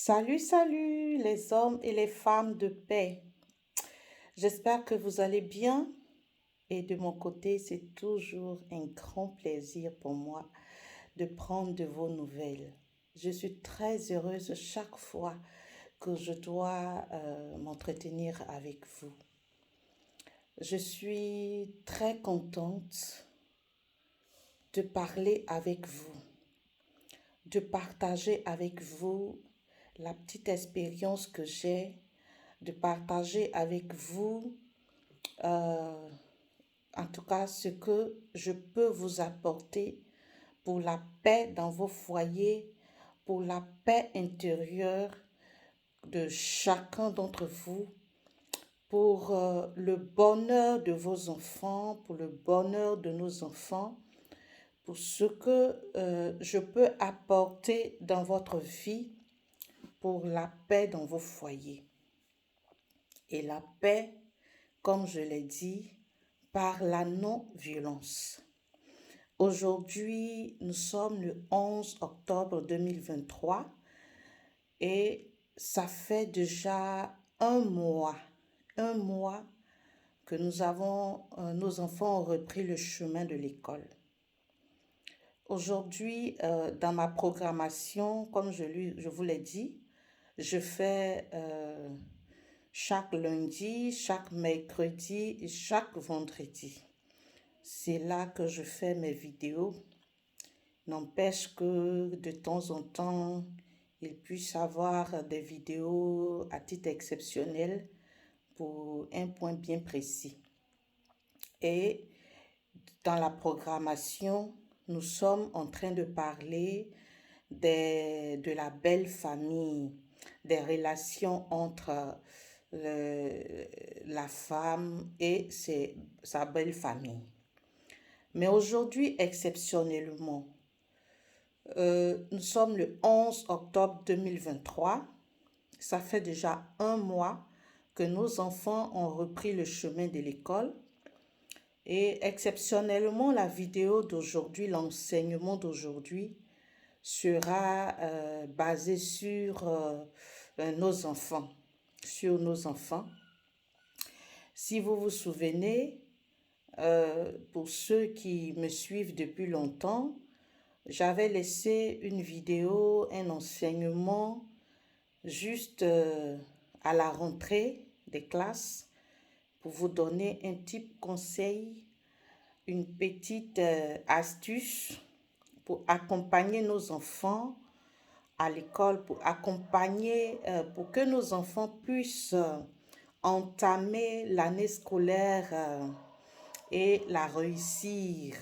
Salut, salut les hommes et les femmes de paix. J'espère que vous allez bien et de mon côté, c'est toujours un grand plaisir pour moi de prendre de vos nouvelles. Je suis très heureuse chaque fois que je dois m'entretenir avec vous. Je suis très contente de parler avec vous, de partager avec vous la petite expérience que j'ai, de partager avec vous, euh, en tout cas, ce que je peux vous apporter pour la paix dans vos foyers, pour la paix intérieure de chacun d'entre vous, pour le bonheur de vos enfants, pour le bonheur de nos enfants, pour ce que je peux apporter dans votre vie, pour la paix dans vos foyers. Et la paix, comme je l'ai dit, par la non-violence. Aujourd'hui, nous sommes le 11 octobre 2023 et ça fait déjà un mois que nos enfants ont repris le chemin de l'école. Aujourd'hui, dans ma programmation, comme je vous l'ai dit, je fais chaque lundi, chaque mercredi et chaque vendredi. C'est là que je fais mes vidéos. N'empêche que de temps en temps, il puisse avoir des vidéos à titre exceptionnel pour un point bien précis. Et dans la programmation, nous sommes en train de parler de la belle famille, des relations entre la femme et sa belle famille. Mais aujourd'hui, exceptionnellement, nous sommes le 11 octobre 2023. Ça fait déjà un mois que nos enfants ont repris le chemin de l'école. Et exceptionnellement, la vidéo d'aujourd'hui, l'enseignement d'aujourd'hui sera basé sur nos enfants. Sur nos enfants. Si vous vous souvenez, pour ceux qui me suivent depuis longtemps, j'avais laissé une vidéo, un enseignement juste à la rentrée des classes pour vous donner un petit conseil, une petite astuce pour accompagner nos enfants à l'école, pour pour que nos enfants puissent entamer l'année scolaire et la réussir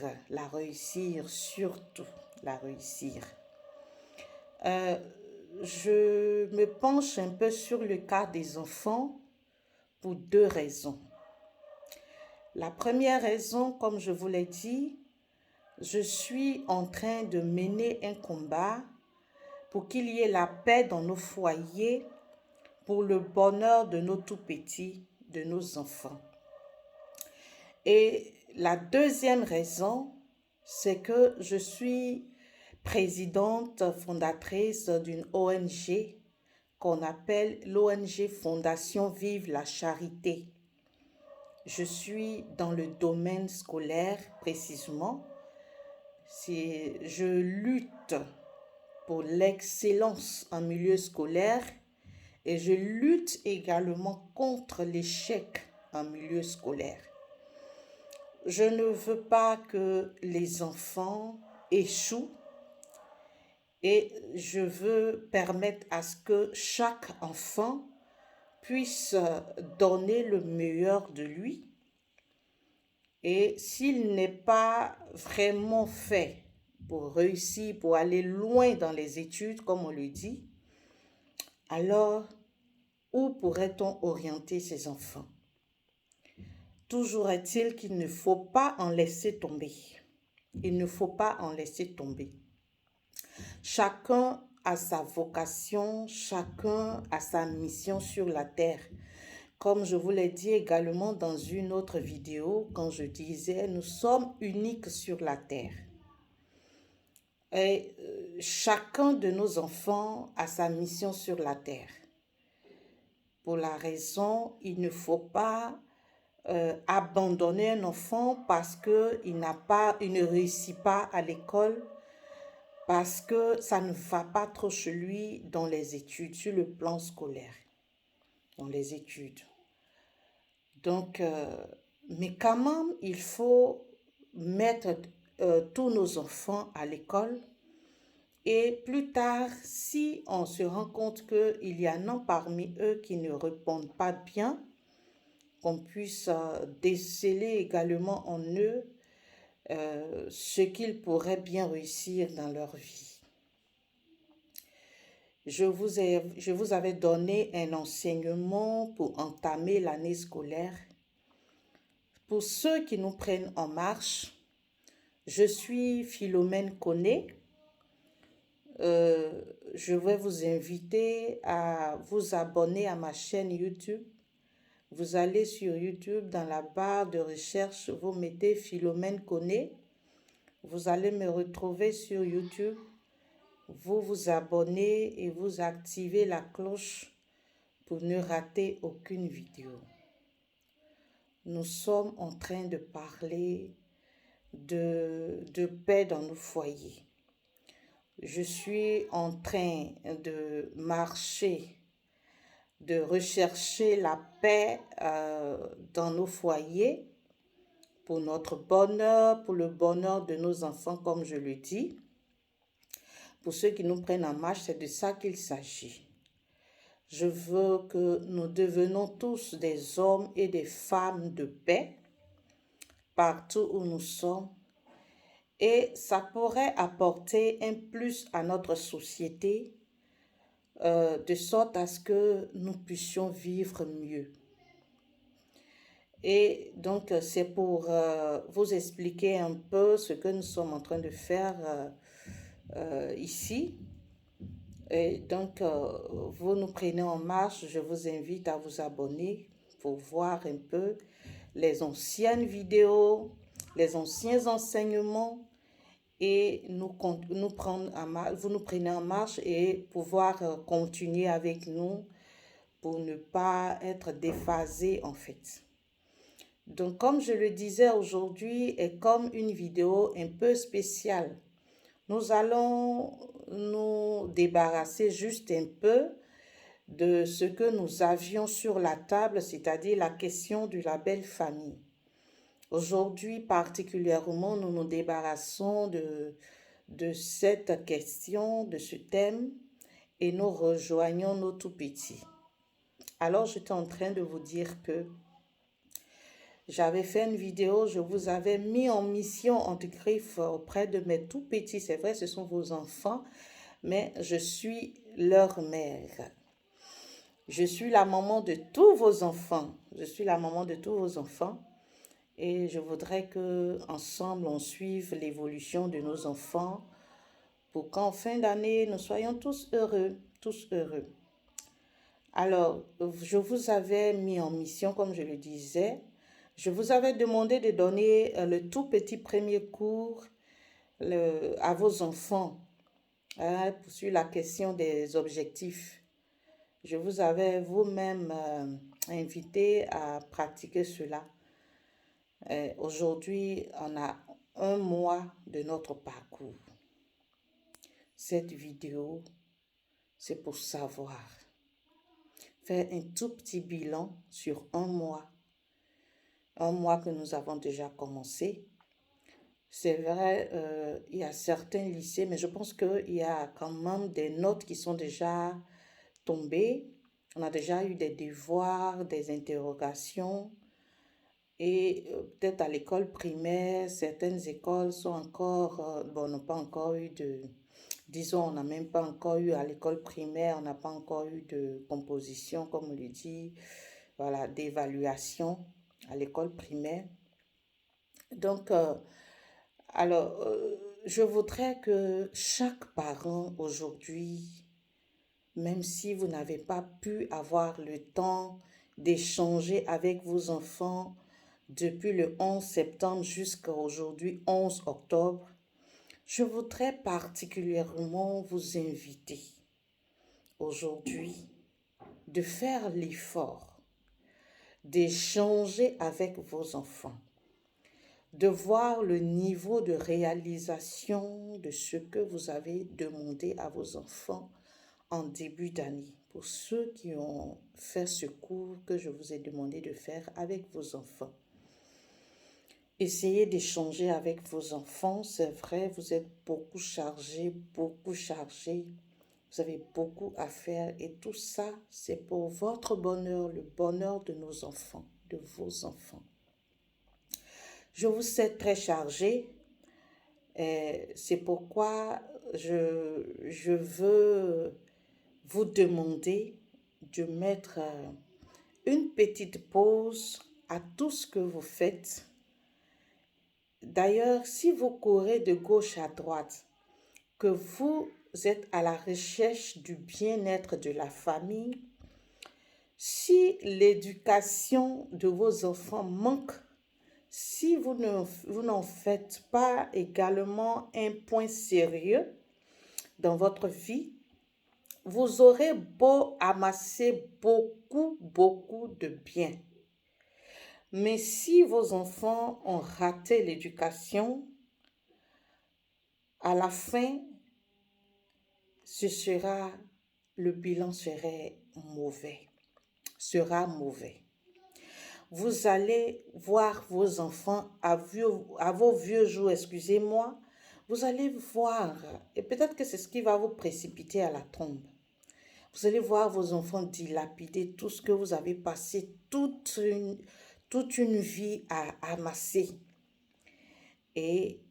surtout, la réussir. Je me penche un peu sur le cas des enfants pour deux raisons. La première raison, comme je vous l'ai dit, je suis en train de mener un combat pour qu'il y ait la paix dans nos foyers, pour le bonheur de nos tout-petits, de nos enfants. Et la deuxième raison, c'est que je suis présidente fondatrice d'une ONG qu'on appelle l'ONG Fondation Vive la Charité. Je suis dans le domaine scolaire précisément. Je lutte pour l'excellence en milieu scolaire et je lutte également contre l'échec en milieu scolaire. Je ne veux pas que les enfants échouent et je veux permettre à ce que chaque enfant puisse donner le meilleur de lui. Et s'il n'est pas vraiment fait pour réussir, pour aller loin dans les études, comme on le dit, alors où pourrait-on orienter ces enfants? Toujours est-il qu'il ne faut pas en laisser tomber. Il ne faut pas en laisser tomber. Chacun a sa vocation, chacun a sa mission sur la terre. Comme je vous l'ai dit également dans une autre vidéo, quand je disais, nous sommes uniques sur la terre. Et chacun de nos enfants a sa mission sur la terre. Pour la raison, il ne faut pas abandonner un enfant parce qu'il ne réussit pas à l'école, parce que ça ne va pas trop chez lui dans les études, sur le plan scolaire, dans les études. Donc, mais quand même, il faut mettre tous nos enfants à l'école. Et plus tard, si on se rend compte qu'il y en a parmi eux qui ne répondent pas bien, qu'on puisse déceler également en eux ce qu'ils pourraient bien réussir dans leur vie. Je vous avais donné un enseignement pour entamer l'année scolaire. Pour ceux qui nous prennent en marche, je suis Philomène Koné. Je vais vous inviter à vous abonner à ma chaîne YouTube. Vous allez sur YouTube, dans la barre de recherche, vous mettez Philomène Koné. Vous allez me retrouver sur YouTube. Vous vous abonnez et vous activez la cloche pour ne rater aucune vidéo. Nous sommes en train de parler de paix dans nos foyers. Je suis en train de marcher, de rechercher la paix dans nos foyers pour notre bonheur, pour le bonheur de nos enfants, comme je le dis. Pour ceux qui nous prennent en marche, c'est de ça qu'il s'agit. Je veux que nous devenions tous des hommes et des femmes de paix partout où nous sommes. Et ça pourrait apporter un plus à notre société, de sorte à ce que nous puissions vivre mieux. Et donc, c'est pour vous expliquer un peu ce que nous sommes en train de faire ici. Et donc, vous nous prenez en marche. Je vous invite à vous abonner pour voir un peu les anciennes vidéos, les anciens enseignements, et vous nous prenez en marche et pouvoir continuer avec nous pour ne pas être déphasé en fait. Donc, comme je le disais, aujourd'hui est comme une vidéo un peu spéciale. Nous allons nous débarrasser juste un peu de ce que nous avions sur la table, c'est-à-dire la question de la belle famille. Aujourd'hui, particulièrement, nous nous débarrassons de cette question, de ce thème, et nous rejoignons nos tout-petits. Alors, j'étais en train de vous dire que j'avais fait une vidéo, je vous avais mis en mission entre griffes auprès de mes tout-petits. C'est vrai, ce sont vos enfants, mais je suis leur mère. Je suis la maman de tous vos enfants. Je suis la maman de tous vos enfants. Et je voudrais que ensemble on suive l'évolution de nos enfants pour qu'en fin d'année, nous soyons tous heureux, tous heureux. Alors, je vous avais mis en mission, comme je le disais. Je vous avais demandé de donner le tout petit premier cours à vos enfants sur la question des objectifs. Je vous avais vous-même invité à pratiquer cela. Aujourd'hui, on a un mois de notre parcours. Cette vidéo, c'est pour savoir. Faire un tout petit bilan sur un mois que nous avons déjà commencé. C'est vrai, il y a certains lycées, mais je pense qu'il y a quand même des notes qui sont déjà tombées. On a déjà eu des devoirs, des interrogations. Et peut-être à l'école primaire, certaines écoles sont encore, n'ont pas encore eu disons, on n'a même pas encore eu à l'école primaire, on n'a pas encore eu de composition, comme on le dit, voilà, d'évaluation à l'école primaire. Donc, je voudrais que chaque parent aujourd'hui, même si vous n'avez pas pu avoir le temps d'échanger avec vos enfants depuis le 11 septembre jusqu'à aujourd'hui, 11 octobre, Je voudrais particulièrement vous inviter aujourd'hui de faire l'effort d'échanger avec vos enfants, de voir le niveau de réalisation de ce que vous avez demandé à vos enfants en début d'année. Pour ceux qui ont fait ce cours que je vous ai demandé de faire avec vos enfants. Essayez d'échanger avec vos enfants. C'est vrai, vous êtes beaucoup chargés, beaucoup chargés. Vous avez beaucoup à faire et tout ça, c'est pour votre bonheur, le bonheur de nos enfants, de vos enfants. Je vous sais très chargé. C'est pourquoi je veux vous demander de mettre une petite pause à tout ce que vous faites. D'ailleurs, si vous courez de gauche à droite, que vous êtes à la recherche du bien-être de la famille, si l'éducation de vos enfants manque, si vous n'en faites pas également un point sérieux dans votre vie, vous aurez beau amasser beaucoup de bien. Mais si vos enfants ont raté l'éducation, à la fin, le bilan sera mauvais. Vous allez voir vos enfants à vos vieux jours, excusez-moi, vous allez voir, et peut-être que c'est ce qui va vous précipiter à la tombe. Vous allez voir vos enfants dilapider tout ce que vous avez passé toute une vie à amasser. Et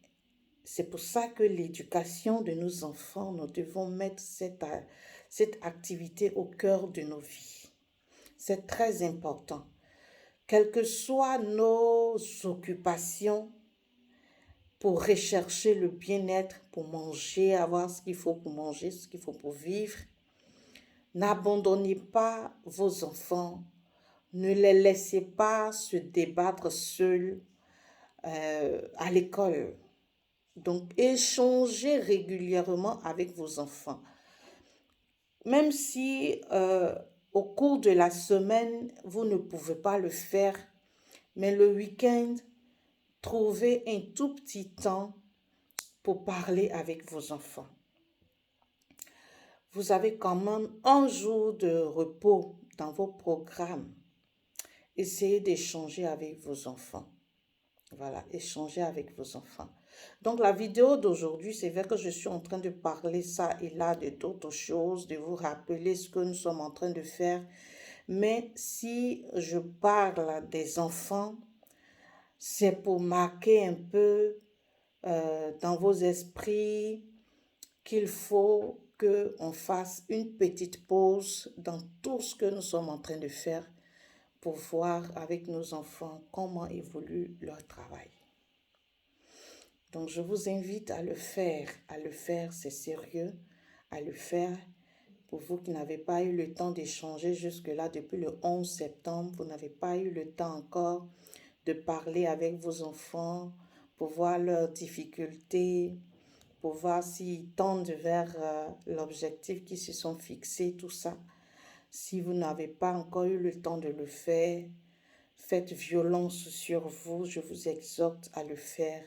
c'est pour ça que l'éducation de nos enfants, nous devons mettre cette activité au cœur de nos vies. C'est très important. Quelles que soient nos occupations pour rechercher le bien-être, pour manger, avoir ce qu'il faut pour manger, ce qu'il faut pour vivre, n'abandonnez pas vos enfants. Ne les laissez pas se débattre seuls à l'école. Donc, échangez régulièrement avec vos enfants. Même si au cours de la semaine, vous ne pouvez pas le faire, mais le week-end, trouvez un tout petit temps pour parler avec vos enfants. Vous avez quand même un jour de repos dans vos programmes. Essayez d'échanger avec vos enfants. Voilà, échanger avec vos enfants. Donc, la vidéo d'aujourd'hui, c'est vrai que je suis en train de parler ça et là de d'autres choses, de vous rappeler ce que nous sommes en train de faire. Mais si je parle des enfants, c'est pour marquer un peu dans vos esprits qu'il faut qu'on fasse une petite pause dans tout ce que nous sommes en train de faire pour voir avec nos enfants comment évolue leur travail. Donc, je vous invite à le faire, c'est sérieux, à le faire. Pour vous qui n'avez pas eu le temps d'échanger jusque-là depuis le 11 septembre, vous n'avez pas eu le temps encore de parler avec vos enfants pour voir leurs difficultés, pour voir s'ils tendent vers l'objectif qu'ils se sont fixés, tout ça. Si vous n'avez pas encore eu le temps de le faire, faites violence sur vous. Je vous exhorte à le faire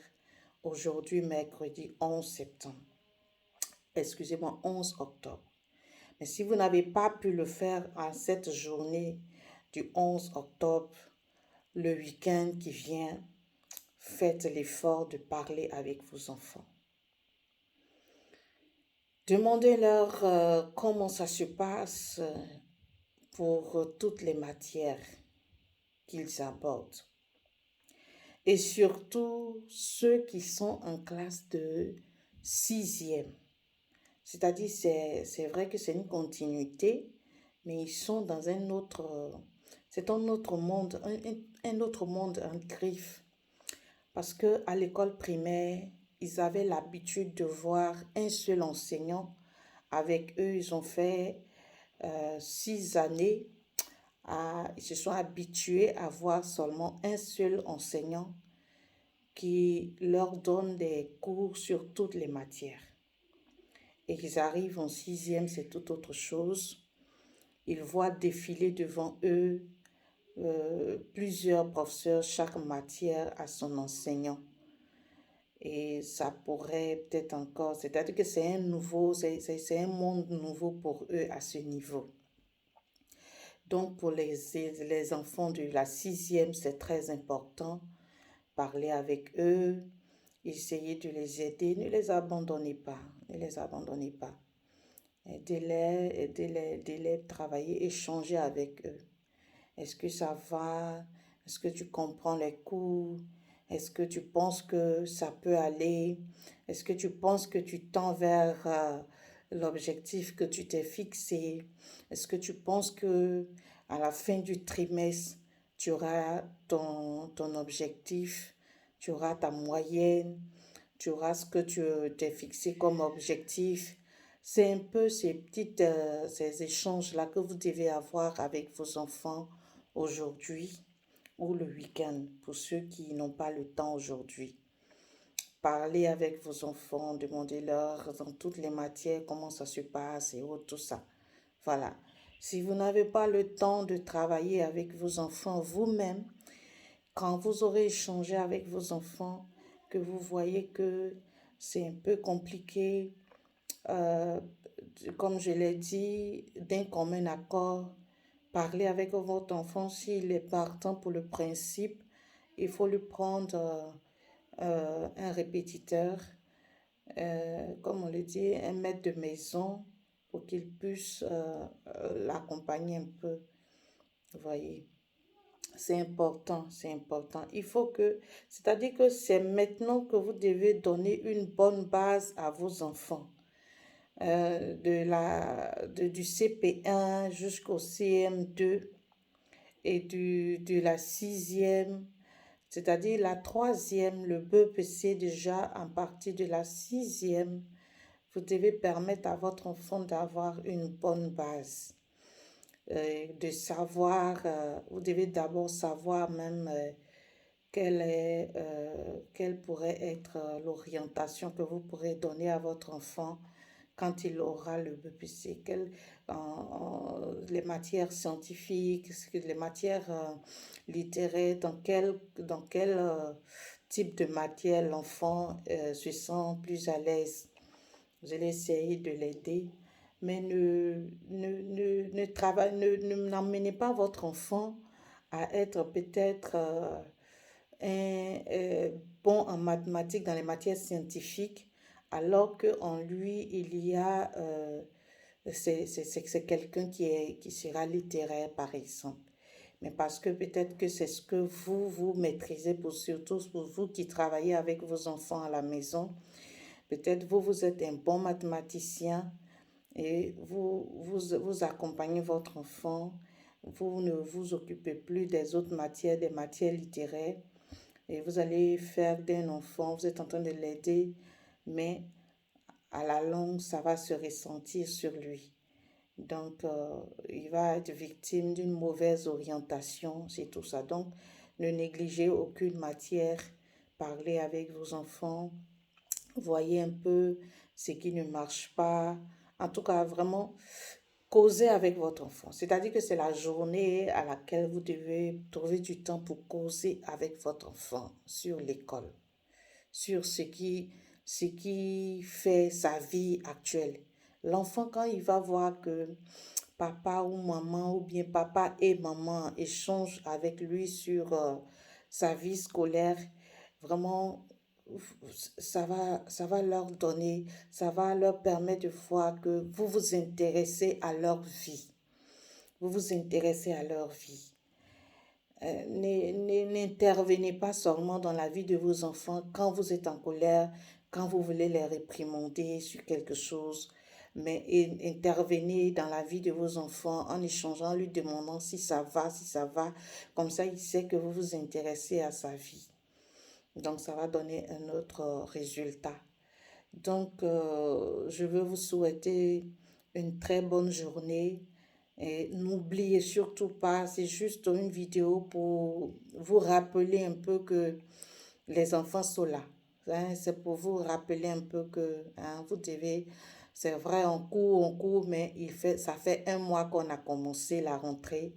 aujourd'hui, mercredi 11 septembre. Excusez-moi, 11 octobre. Mais si vous n'avez pas pu le faire à cette journée du 11 octobre, le week-end qui vient, faites l'effort de parler avec vos enfants. Demandez-leur comment ça se passe pour toutes les matières qu'ils abordent. Et surtout ceux qui sont en classe de 6e. C'est-à-dire, c'est vrai que c'est une continuité, mais ils sont dans un autre, c'est un autre monde, un autre monde en griffe. Parce qu'à l'école primaire, ils avaient l'habitude de voir un seul enseignant. Avec eux, ils ont fait 6 années. Ils se sont habitués à voir seulement un seul enseignant qui leur donne des cours sur toutes les matières. Et ils arrivent en sixième, c'est tout autre chose. Ils voient défiler devant eux plusieurs professeurs, chaque matière a son enseignant. Et ça pourrait peut-être encore, c'est-à-dire que c'est un monde nouveau pour eux à ce niveau. Donc pour les enfants de la sixième, c'est très important. Parler avec eux, essayer de les aider, ne les abandonnez pas, ne les abandonnez pas. Aidez-les, travailler, échanger avec eux. Est-ce que ça va? Est-ce que tu comprends les cours? Est-ce que tu penses que ça peut aller? Est-ce que tu penses que tu tends vers l'objectif que tu t'es fixé? Est-ce que tu penses que à la fin du trimestre, tu auras ton objectif, tu auras ta moyenne, tu auras ce que tu t'es fixé comme objectif? C'est un peu ces échanges-là que vous devez avoir avec vos enfants aujourd'hui ou le week-end pour ceux qui n'ont pas le temps aujourd'hui. Parlez avec vos enfants, demandez-leur dans toutes les matières comment ça se passe et tout ça. Voilà. Si vous n'avez pas le temps de travailler avec vos enfants vous-même, quand vous aurez échangé avec vos enfants, que vous voyez que c'est un peu compliqué, euh, comme je l'ai dit, d'un commun accord, parler avec votre enfant s'il est partant pour le principe, il faut lui prendre un répétiteur, comme on le dit, un maître de maison pour qu'il puisse l'accompagner un peu. Vous voyez, c'est important, c'est important. C'est-à-dire que c'est maintenant que vous devez donner une bonne base à vos enfants. Du CP1 jusqu'au CM2 et de la sixième, c'est-à-dire la troisième, le BEPC déjà à partir de la sixième, vous devez permettre à votre enfant d'avoir une bonne base, de savoir, vous devez d'abord savoir même quelle pourrait être l'orientation que vous pourrez donner à votre enfant quand il aura le BPC, les matières scientifiques, les matières littéraires, dans quel type de matière l'enfant se sent plus à l'aise. Vous allez essayer de l'aider, mais n'emmenez pas votre enfant à être peut-être bon en mathématiques dans les matières scientifiques, alors qu'en lui, il y a, c'est quelqu'un qui sera littéraire, par exemple. Mais parce que peut-être que c'est ce que vous maîtrisez, surtout pour vous qui travaillez avec vos enfants à la maison. Peut-être vous êtes un bon mathématicien et vous accompagnez votre enfant. Vous ne vous occupez plus des autres matières, des matières littéraires. Et vous allez faire d'un enfant, vous êtes en train de l'aider, mais à la longue, ça va se ressentir sur lui. Donc, il va être victime d'une mauvaise orientation, c'est tout ça. Donc, ne négligez aucune matière. Parlez avec vos enfants. Voyez un peu ce qui ne marche pas. En tout cas, vraiment, causez avec votre enfant. C'est-à-dire que c'est la journée à laquelle vous devez trouver du temps pour causer avec votre enfant sur l'école, sur ce qui fait sa vie actuelle. L'enfant, quand il va voir que papa ou maman, ou bien papa et maman échangent avec lui sur sa vie scolaire, vraiment, ça va leur donner, ça va leur permettre de voir que vous vous intéressez à leur vie. Vous vous intéressez à leur vie. N'intervenez pas seulement dans la vie de vos enfants quand vous êtes en colère, quand vous voulez les réprimander sur quelque chose, mais intervenez dans la vie de vos enfants en échangeant, en lui demandant si ça va, si ça va. Comme ça, il sait que vous vous intéressez à sa vie. Donc, ça va donner un autre résultat. Donc, je veux vous souhaiter une très bonne journée. Et n'oubliez surtout pas, c'est juste une vidéo pour vous rappeler un peu que les enfants sont là. Hein, c'est pour vous rappeler un peu que hein, vous devez, c'est vrai, on court, mais ça fait un mois qu'on a commencé la rentrée.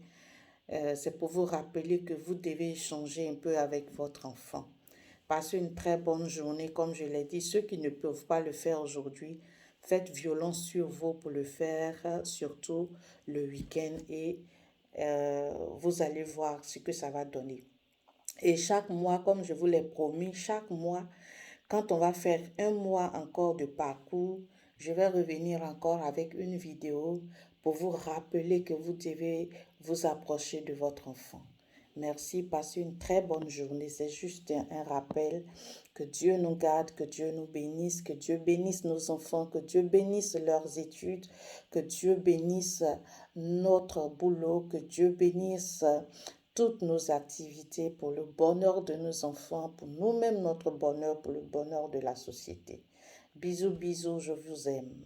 C'est pour vous rappeler que vous devez échanger un peu avec votre enfant. Passez une très bonne journée, comme je l'ai dit. Ceux qui ne peuvent pas le faire aujourd'hui, faites violence sur vous pour le faire, surtout le week-end, et vous allez voir ce que ça va donner. Et chaque mois, comme je vous l'ai promis, chaque mois, quand on va faire un mois encore de parcours, je vais revenir encore avec une vidéo pour vous rappeler que vous devez vous approcher de votre enfant. Merci, passez une très bonne journée. C'est juste un rappel. Que Dieu nous garde, que Dieu nous bénisse, que Dieu bénisse nos enfants, que Dieu bénisse leurs études, que Dieu bénisse notre boulot, que Dieu bénisse toutes nos activités pour le bonheur de nos enfants, pour nous-mêmes, notre bonheur, pour le bonheur de la société. Bisous, bisous, je vous aime.